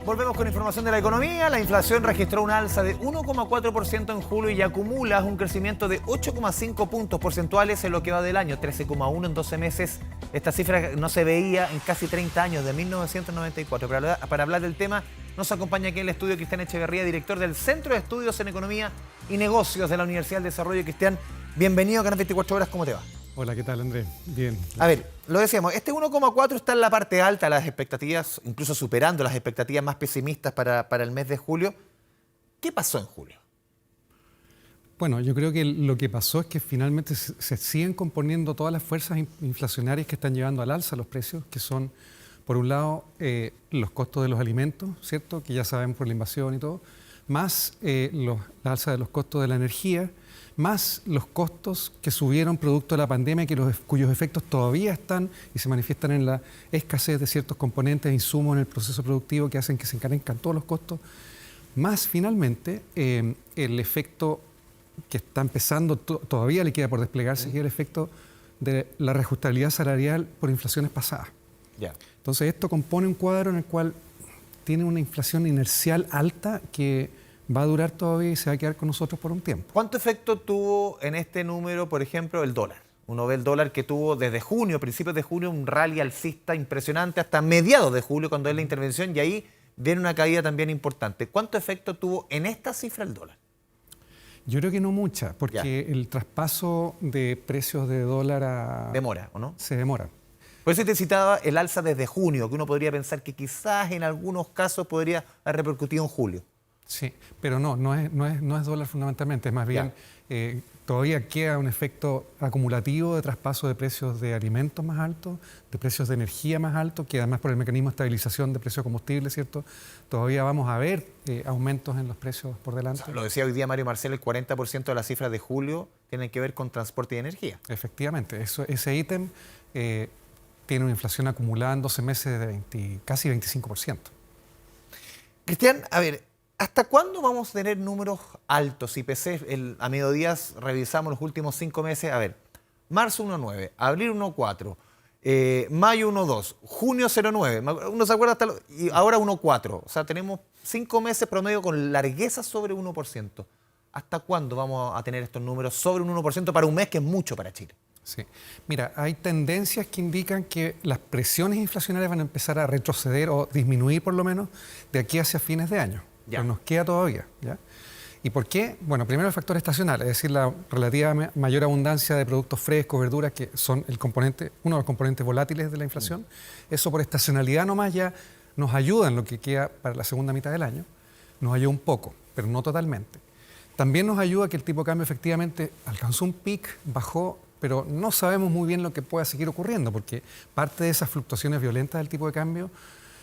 Volvemos con información de la economía. La inflación registró un alza de 1,4% en julio y acumula un crecimiento de 8,5 puntos porcentuales en lo que va del año, 13,1 en 12 meses. Esta cifra no se veía en casi 30 años, de 1994. Para hablar del tema, nos acompaña aquí en el estudio Cristian Echeverría, director del Centro de Estudios en Economía y Negocios de la Universidad del Desarrollo. Cristian, bienvenido a Canal 24 Horas, ¿cómo te va? Hola, ¿qué tal, Andrés? Bien. A ver, lo decíamos, este 1,4 está en la parte alta de las expectativas, incluso superando las expectativas más pesimistas para el mes de julio. ¿Qué pasó en julio? Bueno, yo creo que lo que pasó es que finalmente se siguen componiendo todas las fuerzas inflacionarias que están llevando al alza los precios, que son, por un lado, los costos de los alimentos, ¿cierto?, que ya sabemos por la invasión y todo, más la alza de los costos de la energía, más los costos que subieron producto de la pandemia, cuyos efectos todavía están y se manifiestan en la escasez de ciertos componentes e insumos en el proceso productivo que hacen que se encarezcan todos los costos, más finalmente el efecto que está empezando, todavía le queda por desplegarse, que es el efecto de la reajustabilidad salarial por inflaciones pasadas. Ya. Entonces esto compone un cuadro en el cual tiene una inflación inercial alta que va a durar todavía y se va a quedar con nosotros por un tiempo. ¿Cuánto efecto tuvo en este número, por ejemplo, el dólar? Uno ve el dólar que tuvo desde junio, principios de junio, un rally alcista impresionante hasta mediados de julio, cuando es la intervención, y ahí viene una caída también importante. ¿Cuánto efecto tuvo en esta cifra el dólar? Yo creo que no mucha, porque el traspaso de precios de dólar a... Demora, ¿o no? Se demora. Por eso te citaba el alza desde junio, que uno podría pensar que quizás en algunos casos podría haber repercutido en julio. Sí, pero no es dólar fundamentalmente, es más bien todavía queda un efecto acumulativo de traspaso de precios de alimentos más altos, de precios de energía más altos, que además por el mecanismo de estabilización de precios de combustible, ¿cierto? Todavía vamos a ver aumentos en los precios por delante. O sea, lo decía hoy día Mario Marcel, el 40% de las cifras de julio tienen que ver con transporte y energía. Efectivamente, ese ítem tiene una inflación acumulada en 12 meses de casi 25%. Cristian, a ver, ¿hasta cuándo vamos a tener números altos? IPC, a mediodías revisamos los últimos 5 meses. A ver, marzo 1,9, abril 1,4, mayo 1,2, junio 0,9. Uno se acuerda y ahora 1,4. O sea, tenemos 5 meses promedio con largueza sobre 1%. ¿Hasta cuándo vamos a tener estos números sobre un 1% para un mes, que es mucho para Chile? Sí. Mira, hay tendencias que indican que las presiones inflacionarias van a empezar a retroceder o disminuir por lo menos de aquí hacia fines de año. Ya. Pero nos queda todavía, ¿ya? ¿Y por qué? Bueno, primero el factor estacional, es decir, la relativa mayor abundancia de productos frescos, verduras, que son uno de los componentes volátiles de la inflación. Eso por estacionalidad nomás ya nos ayuda en lo que queda para la segunda mitad del año. Nos ayuda un poco, pero no totalmente. También nos ayuda que el tipo de cambio efectivamente alcanzó un pic, bajó, pero no sabemos muy bien lo que pueda seguir ocurriendo, porque parte de esas fluctuaciones violentas del tipo de cambio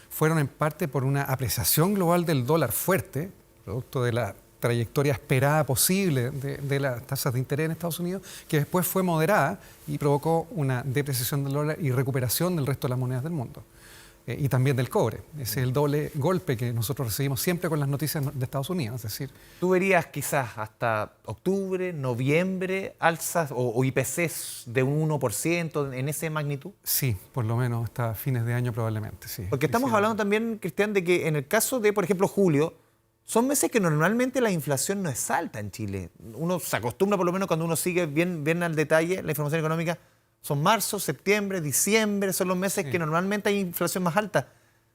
fueron en parte por una apreciación global del dólar fuerte, producto de la trayectoria esperada posible de las tasas de interés en Estados Unidos, que después fue moderada y provocó una depreciación del dólar y recuperación del resto de las monedas del mundo. Y también del cobre. Ese es el doble golpe que nosotros recibimos siempre con las noticias de Estados Unidos. Es decir, ¿tú verías quizás hasta octubre, noviembre, alzas o IPCs de un 1% en esa magnitud? Sí, por lo menos hasta fines de año probablemente, sí. Porque estamos hablando también, Cristian, de que en el caso de, por ejemplo, julio, son meses que normalmente la inflación no es alta en Chile. Uno se acostumbra, por lo menos cuando uno sigue bien al detalle la información económica. Son marzo, septiembre, diciembre, son los meses que normalmente hay inflación más alta.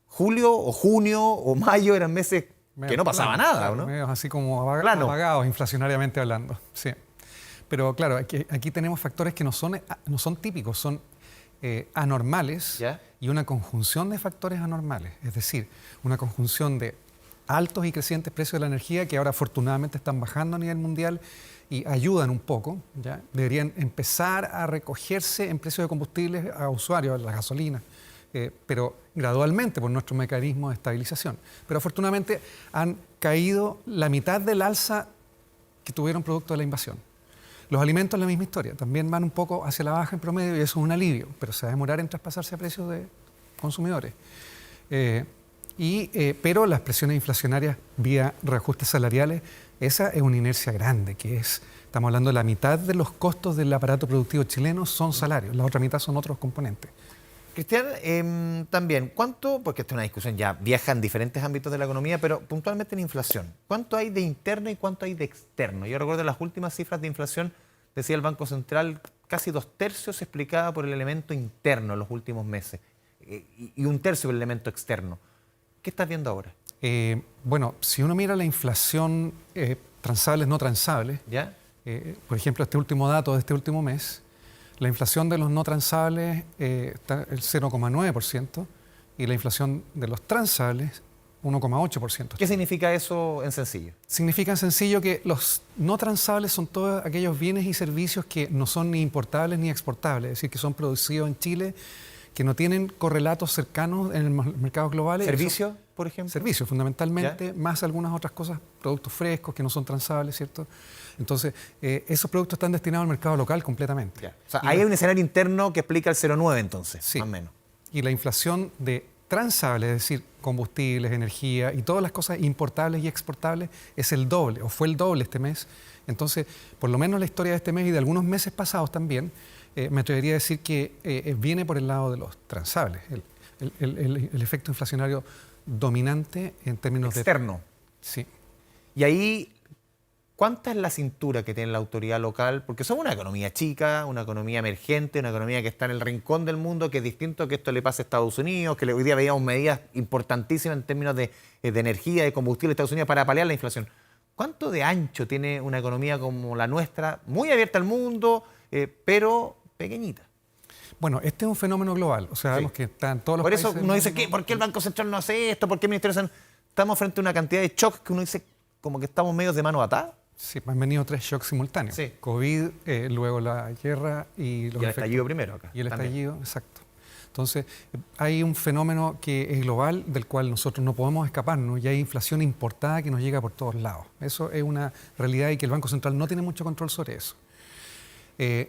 Julio o junio o mayo eran meses que no pasaba nada, ¿no? Medios así como apagados inflacionariamente hablando, sí. Pero claro, aquí tenemos factores que no son típicos, son anormales. ¿Ya? Y una conjunción de factores anormales. Es decir, una conjunción de altos y crecientes precios de la energía que ahora afortunadamente están bajando a nivel mundial y ayudan un poco, ¿ya? Deberían empezar a recogerse en precios de combustibles a usuarios, la gasolina, pero gradualmente por nuestro mecanismo de estabilización. Pero afortunadamente han caído la mitad del alza que tuvieron producto de la invasión. Los alimentos, la misma historia, también van un poco hacia la baja en promedio y eso es un alivio, pero se va a demorar en traspasarse a precios de consumidores. Pero las presiones inflacionarias vía reajustes salariales, esa es una inercia grande, estamos hablando de la mitad de los costos del aparato productivo chileno son salarios, la otra mitad son otros componentes. Cristian, también, ¿cuánto, porque esta es una discusión ya vieja en diferentes ámbitos de la economía, pero puntualmente en inflación, ¿cuánto hay de interno y cuánto hay de externo? Yo recuerdo las últimas cifras de inflación, decía el Banco Central, casi 2/3 explicada por el elemento interno en los últimos meses y 1/3 por el elemento externo. ¿Qué estás viendo ahora? Bueno, si uno mira la inflación transables, no transables, ¿Ya? por ejemplo, este último dato de este último mes, la inflación de los no transables está el 0,9% y la inflación de los transables 1,8%. ¿Qué significa eso en sencillo? Significa en sencillo que los no transables son todos aquellos bienes y servicios que no son ni importables ni exportables, es decir, que son producidos en Chile, que no tienen correlatos cercanos en el mercado global. ¿Servicios, por ejemplo? Servicios, fundamentalmente, ¿Ya? más algunas otras cosas, productos frescos que no son transables, ¿cierto? Entonces, esos productos están destinados al mercado local completamente. Ya. O sea, ahí hay un escenario interno que explica el 0,9 entonces, Sí. más o menos. Y la inflación de transables, es decir, combustibles, energía y todas las cosas importables y exportables, es el doble, o fue el doble este mes. Entonces, por lo menos la historia de este mes y de algunos meses pasados también, me atrevería a decir que viene por el lado de los transables, el efecto inflacionario dominante en términos Externo. Sí. Y ahí, ¿cuánta es la cintura que tiene la autoridad local? Porque somos una economía chica, una economía emergente, una economía que está en el rincón del mundo, que es distinto a que esto le pase a Estados Unidos, que hoy día veíamos medidas importantísimas en términos de energía, de combustible de Estados Unidos para paliar la inflación. ¿Cuánto de ancho tiene una economía como la nuestra, muy abierta al mundo, pero pequeñita? Bueno, este es un fenómeno global, o sea, sabemos que están todos los Por países eso del uno dice, mundo. ¿por qué el Banco Central no hace esto? ¿Por qué el Ministerio de Salud? Estamos frente a una cantidad de shocks que uno dice como que estamos medios de mano atada. Sí, han venido 3 shocks simultáneos. Sí. COVID, luego la guerra y los Y el efectos. estallido primero acá. Y el también. estallido, exacto. Entonces, hay un fenómeno que es global, del cual nosotros no podemos escaparnos, y hay inflación importada que nos llega por todos lados. Eso es una realidad y que el Banco Central no tiene mucho control sobre eso.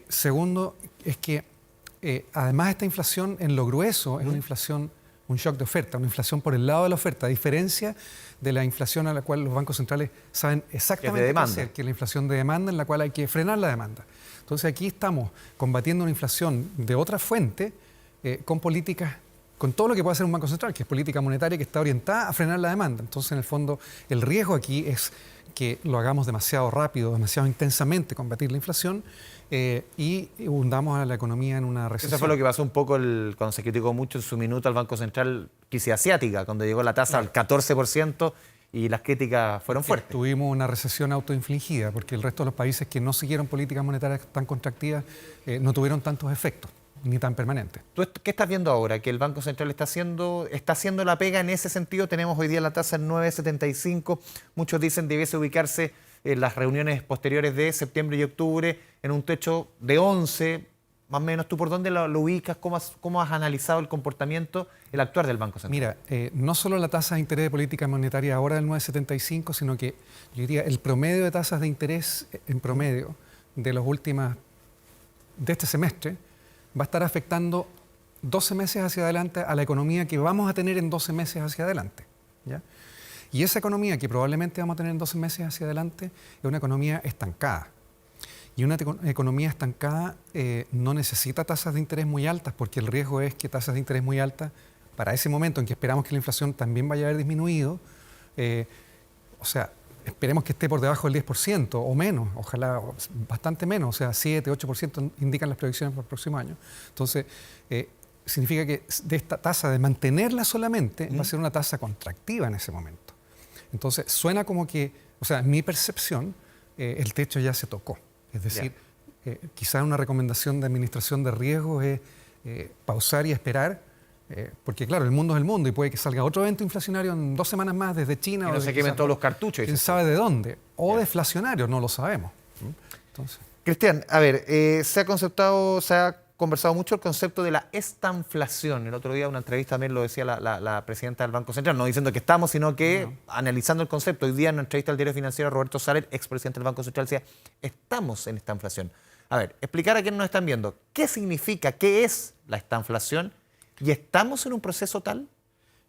Segundo, es que además esta inflación en lo grueso es una inflación, un shock de oferta, una inflación por el lado de la oferta, a diferencia de la inflación a la cual los bancos centrales saben exactamente qué demanda. hacer, que es la inflación de demanda en la cual hay que frenar la demanda. Entonces aquí estamos combatiendo una inflación de otra fuente con políticas, con todo lo que puede hacer un banco central, que es política monetaria que está orientada a frenar la demanda. Entonces, en el fondo, el riesgo aquí es que lo hagamos demasiado rápido, demasiado intensamente, combatir la inflación y hundamos a la economía en una recesión. Eso fue lo que pasó un poco cuando se criticó mucho en su minuto al Banco Central, crisis asiática, cuando llegó la tasa al 14% y las críticas fueron fuertes. Tuvimos una recesión autoinfligida, porque el resto de los países que no siguieron políticas monetarias tan contractivas no tuvieron tantos efectos, ni tan permanentes. ¿Tú qué estás viendo ahora? ¿Que el Banco Central está haciendo la pega en ese sentido? Tenemos hoy día la tasa en 9,75. Muchos dicen que debiese ubicarse en las reuniones posteriores de septiembre y octubre en un techo de 11, más o menos. ¿Tú por dónde lo ubicas? ¿Cómo has analizado el comportamiento, el actuar del Banco Central? Mira, no solo la tasa de interés de política monetaria ahora del 9,75, sino que yo diría el promedio de tasas de interés en promedio de este semestre va a estar afectando 12 meses hacia adelante a la economía que vamos a tener en 12 meses hacia adelante, ¿ya? Y esa economía que probablemente vamos a tener en 12 meses hacia adelante es una economía estancada. Y una economía estancada no necesita tasas de interés muy altas, porque el riesgo es que tasas de interés muy altas, para ese momento en que esperamos que la inflación también vaya a haber disminuido, esperemos que esté por debajo del 10% o menos, ojalá bastante menos, o sea, 7, 8% indican las predicciones para el próximo año. Entonces, significa que de esta tasa, de mantenerla solamente, va a ser una tasa contractiva en ese momento. Entonces, suena como que, o sea, en mi percepción, el techo ya se tocó. Es decir, quizá una recomendación de administración de riesgos es pausar y esperar, porque claro, el mundo es el mundo y puede que salga otro evento inflacionario en 2 semanas más desde China. Y no o se quemen todos los cartuchos. ¿Quién sabe de dónde? O deflacionario, no lo sabemos. Entonces, Cristian, a ver, se ha conversado mucho el concepto de la estanflación. El otro día en una entrevista también lo decía la presidenta del Banco Central, no diciendo que estamos, sino que analizando el concepto. Hoy día en una entrevista al diario financiero, Roberto Saller, expresidente del Banco Central, decía, estamos en estanflación. A ver, explicar a quienes nos están viendo, ¿qué significa, qué es la estanflación? ¿Y estamos en un proceso tal?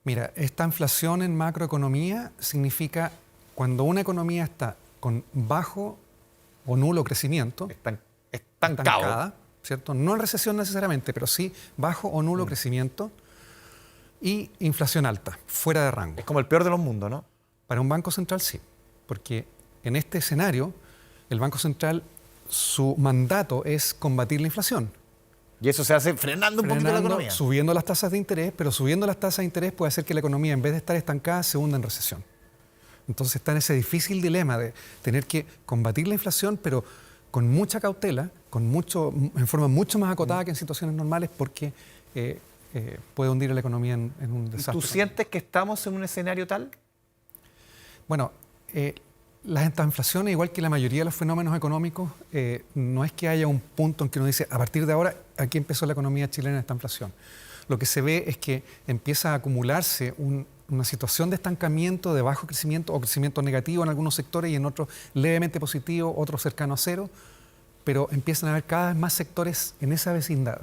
Mira, esta inflación en macroeconomía significa cuando una economía está con bajo o nulo crecimiento, Estancada. ¿cierto? No en recesión necesariamente, pero sí bajo o nulo crecimiento y inflación alta, fuera de rango. Es como el peor de los mundos, ¿no? Para un banco central sí, porque en este escenario el Banco Central, su mandato es combatir la inflación. Y eso se hace frenando un poquito la economía. Subiendo las tasas de interés, pero subiendo las tasas de interés puede hacer que la economía, en vez de estar estancada, se hunda en recesión. Entonces está en ese difícil dilema de tener que combatir la inflación, pero con mucha cautela, en forma mucho más acotada que en situaciones normales, porque puede hundir a la economía en un desastre. ¿Tú sientes que estamos en un escenario tal? Bueno, esta inflación, igual que la mayoría de los fenómenos económicos, no es que haya un punto en que uno dice, a partir de ahora, aquí empezó la economía chilena esta inflación. Lo que se ve es que empieza a acumularse una situación de estancamiento, de bajo crecimiento o crecimiento negativo en algunos sectores y en otros levemente positivo, otros cercano a cero, pero empiezan a haber cada vez más sectores en esa vecindad.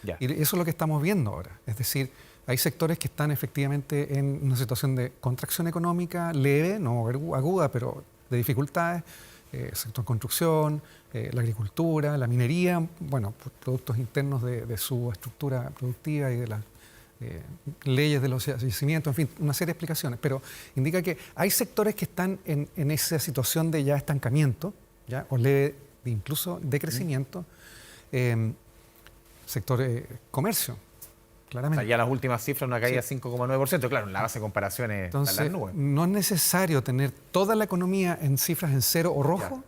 Ya. Y eso es lo que estamos viendo ahora. Es decir, hay sectores que están efectivamente en una situación de contracción económica leve, no aguda, pero de dificultades. Sector construcción, la agricultura, la minería, bueno, por productos internos de su estructura productiva y de las leyes de los yacimientos, en fin, una serie de explicaciones. Pero indica que hay sectores que están en esa situación de ya estancamiento, ¿ya? O leve, incluso de crecimiento. Sector comercio. Claramente. O sea, ya las últimas cifras, una caída de 5,9%. Claro, en la base de comparaciones Entonces, a las nubes. no es necesario tener toda la economía en cifras en cero o rojo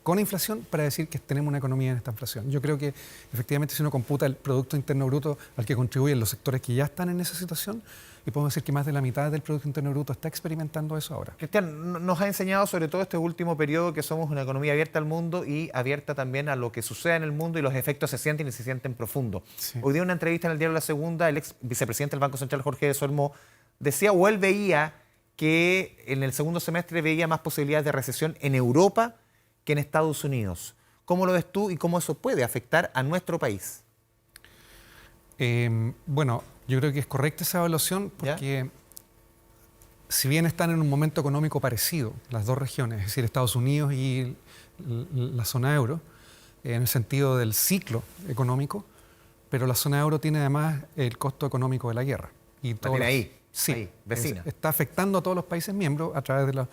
con inflación para decir que tenemos una economía en esta inflación. Yo creo que efectivamente si uno computa el Producto Interno Bruto al que contribuyen los sectores que ya están en esa situación, y podemos decir que más de la mitad del Producto Interno Bruto está experimentando eso ahora. Cristian, nos ha enseñado sobre todo este último periodo que somos una economía abierta al mundo y abierta también a lo que sucede en el mundo y los efectos se sienten y se sienten profundos. Sí. Hoy día en una entrevista en el diario La Segunda, el ex vicepresidente del Banco Central, Jorge de Solmó, decía o él veía que en el segundo semestre veía más posibilidades de recesión en Europa que en Estados Unidos. ¿Cómo lo ves tú y cómo eso puede afectar a nuestro país? Bueno, yo creo que es correcta esa evaluación porque si bien están en un momento económico parecido, las dos regiones, es decir, Estados Unidos y la zona euro, en el sentido del ciclo económico, pero la zona euro tiene además el costo económico de la guerra. Y todo tiene ahí, sí, ahí, vecina. está afectando a todos los países miembros a través de los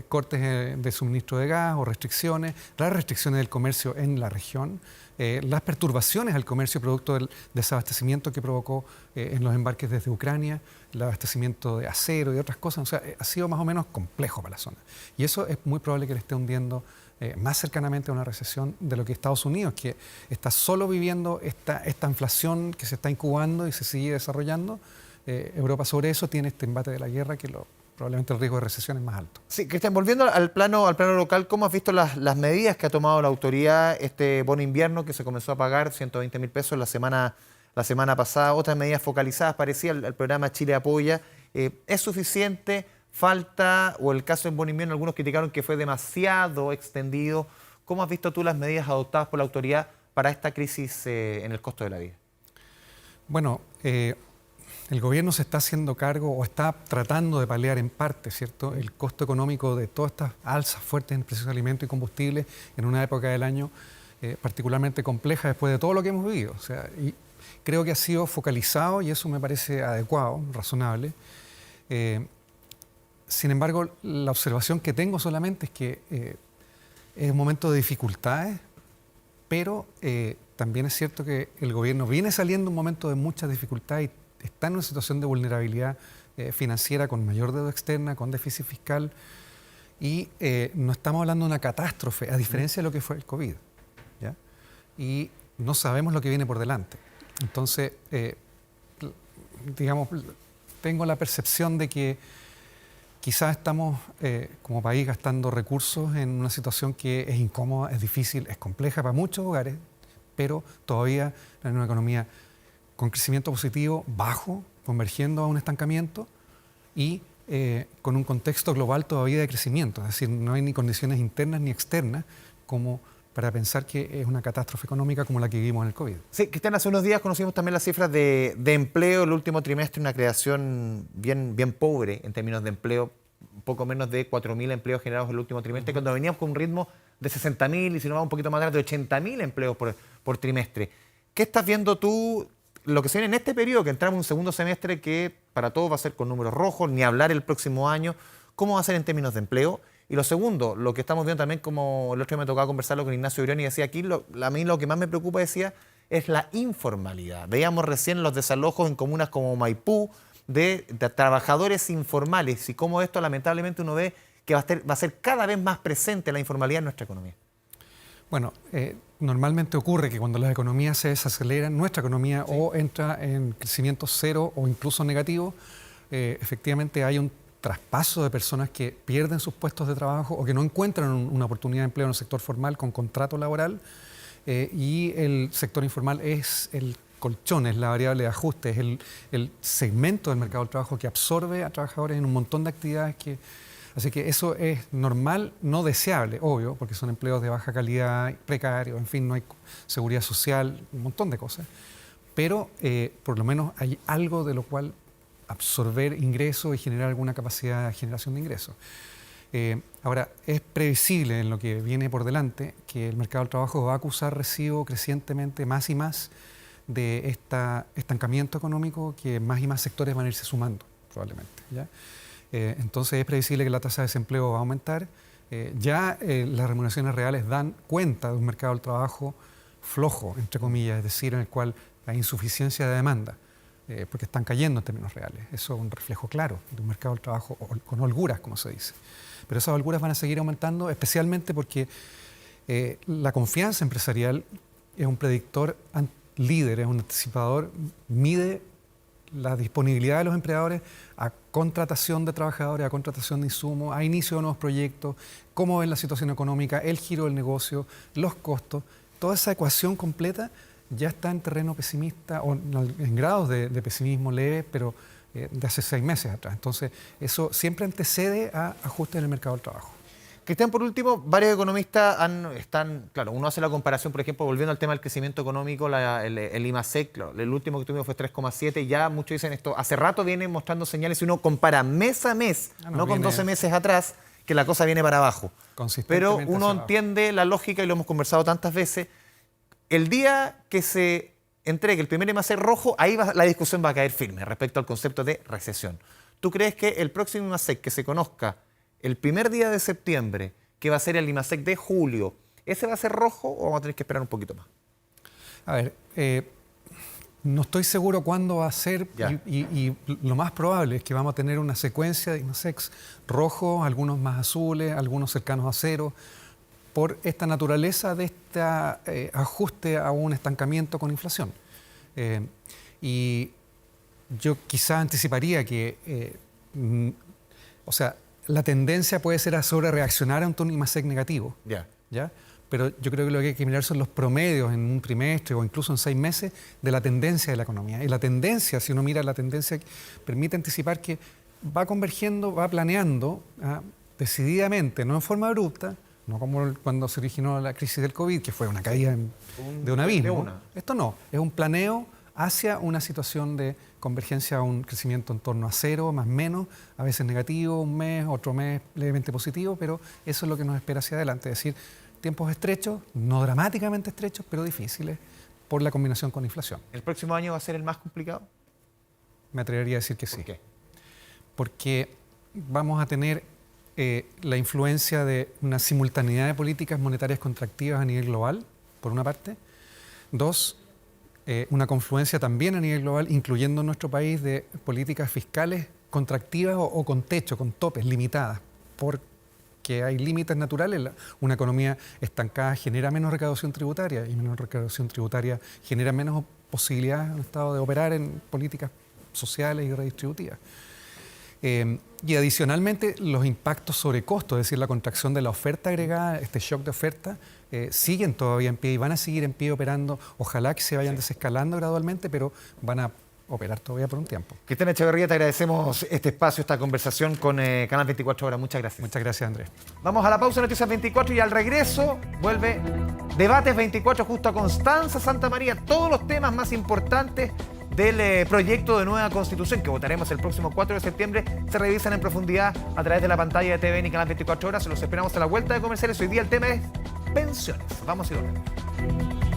cortes de suministro de gas o restricciones, las restricciones del comercio en la región, las perturbaciones al comercio producto del desabastecimiento que provocó en los embarques desde Ucrania, el abastecimiento de acero y otras cosas. O sea, ha sido más o menos complejo para la zona. Y eso es muy probable que le esté hundiendo más cercanamente a una recesión de lo que Estados Unidos, que está solo viviendo esta inflación que se está incubando y se sigue desarrollando. Europa sobre eso tiene este embate de la guerra que probablemente el riesgo de recesión es más alto. Sí, Cristian, volviendo al plano local, ¿cómo has visto las medidas que ha tomado la autoridad, este bono invierno que se comenzó a pagar, 120.000 pesos la semana pasada, otras medidas focalizadas, parecía el programa Chile Apoya? ¿Es suficiente? ¿Falta? O el caso del bono invierno, algunos criticaron que fue demasiado extendido. ¿Cómo has visto tú las medidas adoptadas por la autoridad para esta crisis en el costo de la vida? Bueno, el gobierno se está haciendo cargo o está tratando de paliar en parte, ¿cierto?, el costo económico de todas estas alzas fuertes en precios de alimentos y combustibles en una época del año particularmente compleja después de todo lo que hemos vivido. O sea, y creo que ha sido focalizado y eso me parece adecuado, razonable. Sin embargo, la observación que tengo solamente es que es un momento de dificultades, pero también es cierto que el gobierno viene saliendo un momento de muchas dificultades y está en una situación de vulnerabilidad financiera con mayor deuda externa, con déficit fiscal y no estamos hablando de una catástrofe, a diferencia de lo que fue el COVID, ¿ya? Y no sabemos lo que viene por delante. Entonces, digamos, tengo la percepción de que quizás estamos como país gastando recursos en una situación que es incómoda, es difícil, es compleja para muchos hogares, pero todavía en una economía con crecimiento positivo bajo, convergiendo a un estancamiento y con un contexto global todavía de crecimiento. Es decir, no hay ni condiciones internas ni externas como para pensar que es una catástrofe económica como la que vivimos en el COVID. Sí, Cristian, hace unos días conocimos también las cifras de empleo. El último trimestre, una creación bien pobre en términos de empleo, poco menos de 4.000 empleos generados en el último trimestre, cuando veníamos con un ritmo de 60.000 y si no vamos un poquito más atrás, de 80.000 empleos por trimestre. ¿Qué estás viendo tú, lo que se viene en este periodo, que entramos en un segundo semestre que para todos va a ser con números rojos, ni hablar el próximo año? ¿Cómo va a ser en términos de empleo? Y lo segundo, lo que estamos viendo también, como el otro día me tocaba conversarlo con Ignacio Brioni, y decía aquí, a mí lo que más me preocupa, decía, es la informalidad. Veíamos recién los desalojos en comunas como Maipú de trabajadores informales y cómo esto lamentablemente uno ve que va a ser cada vez más presente la informalidad en nuestra economía. Bueno, normalmente ocurre que cuando las economías se desaceleran, nuestra economía o entra en crecimiento cero o incluso negativo, efectivamente hay un traspaso de personas que pierden sus puestos de trabajo o que no encuentran una oportunidad de empleo en el sector formal con contrato laboral, y el sector informal es el colchón, es la variable de ajuste, es el segmento del mercado del trabajo que absorbe a trabajadores en un montón de actividades así que eso es normal, no deseable, obvio, porque son empleos de baja calidad, precarios, en fin, no hay seguridad social, un montón de cosas. Pero por lo menos hay algo de lo cual absorber ingresos y generar alguna capacidad de generación de ingresos. Ahora, es previsible en lo que viene por delante que el mercado del trabajo va a acusar recibo crecientemente más y más de este estancamiento económico, que más y más sectores van a irse sumando, probablemente, ¿ya? Entonces es previsible que la tasa de desempleo va a aumentar. Las remuneraciones reales dan cuenta de un mercado del trabajo flojo, entre comillas, es decir, en el cual hay insuficiencia de demanda, porque están cayendo en términos reales. Eso es un reflejo claro de un mercado del trabajo con holguras, como se dice. Pero esas holguras van a seguir aumentando, especialmente porque la confianza empresarial es un predictor líder, es un anticipador, mide la disponibilidad de los empleadores a contratación de trabajadores, a contratación de insumos, a inicio de nuevos proyectos, cómo ven la situación económica, el giro del negocio, los costos. Toda esa ecuación completa ya está en terreno pesimista o en grados de pesimismo leve, pero de hace 6 meses atrás. Entonces, eso siempre antecede a ajustes en el mercado del trabajo. Cristian, por último, varios economistas claro, uno hace la comparación, por ejemplo, volviendo al tema del crecimiento económico, el IMASEC, el último que tuvimos fue 3,7, ya muchos dicen esto, hace rato viene mostrando señales, si uno compara mes a mes, no con 12 meses atrás, que la cosa viene para abajo. Pero uno entiende la lógica, y lo hemos conversado tantas veces, el día que se entregue el primer IMASEC rojo, ahí la discusión va a caer firme respecto al concepto de recesión. ¿Tú crees que el próximo IMASEC que se conozca el primer día de septiembre, que va a ser el IMASEC de julio, ese va a ser rojo o vamos a tener que esperar un poquito más? A ver, no estoy seguro cuándo va a ser y lo más probable es que vamos a tener una secuencia de IMASECs rojos, algunos más azules, algunos cercanos a cero, por esta naturaleza de este ajuste a un estancamiento con inflación. Y yo quizá anticiparía que, la tendencia puede ser a sobrereaccionar ante un IMASEC negativo, ¿ya? Pero yo creo que lo que hay que mirar son los promedios en un trimestre o incluso en 6 meses de la tendencia de la economía. Y la tendencia, si uno mira la tendencia, permite anticipar que va convergiendo, va planeando decididamente, no en forma abrupta, no como cuando se originó la crisis del COVID, que fue una caída de un abismo. Esto no, es un planeo hacia una situación de convergencia a un crecimiento en torno a cero, más o menos, a veces negativo, un mes, otro mes levemente positivo, pero eso es lo que nos espera hacia adelante. Es decir, tiempos estrechos, no dramáticamente estrechos, pero difíciles por la combinación con inflación. ¿El próximo año va a ser el más complicado? Me atrevería a decir que sí. ¿Por qué? Porque vamos a tener la influencia de una simultaneidad de políticas monetarias contractivas a nivel global, por una parte. 2, una confluencia también a nivel global, incluyendo en nuestro país, de políticas fiscales contractivas o con techo, con topes limitadas, porque hay límites naturales. Una economía estancada genera menos recaudación tributaria y menos recaudación tributaria genera menos posibilidades en el Estado de operar en políticas sociales y redistributivas. Y adicionalmente los impactos sobre costos, es decir, la contracción de la oferta agregada, este shock de oferta, siguen todavía en pie y van a seguir en pie operando. Ojalá que se vayan desescalando gradualmente, pero van a operar todavía por un tiempo. Cristian Echeverría, te agradecemos este espacio, esta conversación con Canal 24 Horas. Muchas gracias. Muchas gracias, Andrés. Vamos a la pausa de Noticias 24 y al regreso vuelve Debates 24 justo a Constanza Santa María. Todos los temas más importantes del proyecto de nueva constitución que votaremos el próximo 4 de septiembre se revisan en profundidad a través de la pantalla de TVN y Canal 24 Horas. Los esperamos a la vuelta de comerciales. Hoy día el tema es pensiones. Vamos y volvemos.